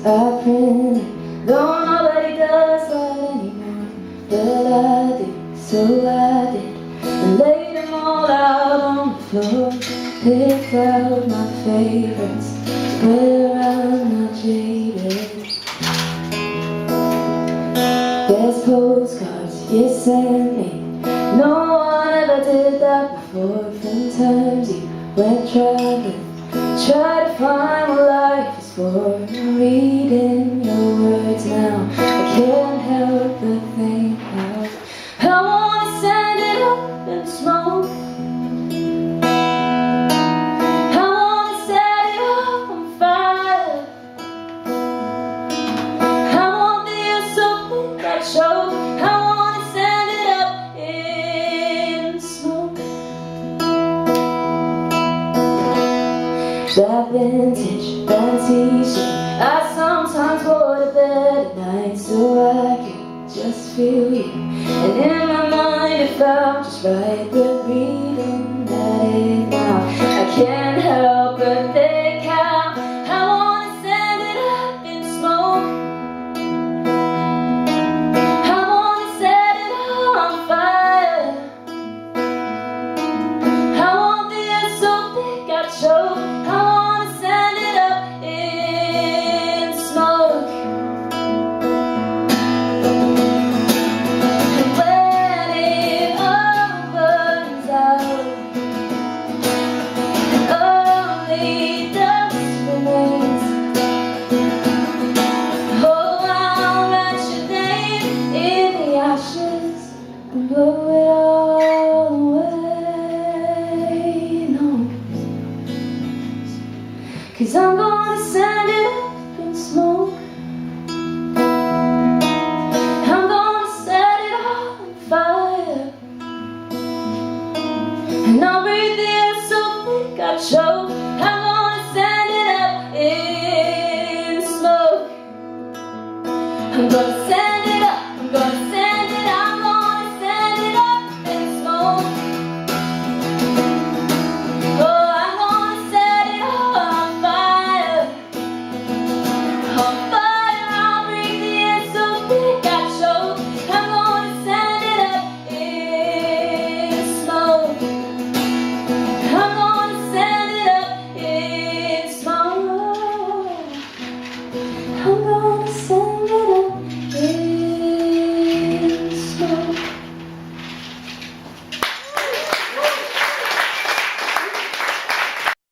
I printed, though nobody does that anymore. But I did, so I did, and laid them all out on the floor. Picked out my favorites, spread around my jaded. There's postcards you sent me. No one ever did that before. From times you went traveling, try to find what life is for. I'm reading your words now, I can't help but think now. I wanna send it up in smoke. I wanna set it up on fire. I want the something that shows. I wanna send it up in smoke. That vintage band t-shirt I sometimes wore to bed at night, so I could just feel you. And in my mind it felt just right, but reading that it now, I can't help but think how I wanna send it up in smoke. I wanna set it on fire. I want the air so thick I choke. I wanna send it up in smoke. And when it all burns out and only dust remains, oh, I'll write your name in the ashes and blow it all away. No, 'cause I'm gonna send it up in smoke. I'm gonna set it on fire, and I'll breathe the air so thick I choke.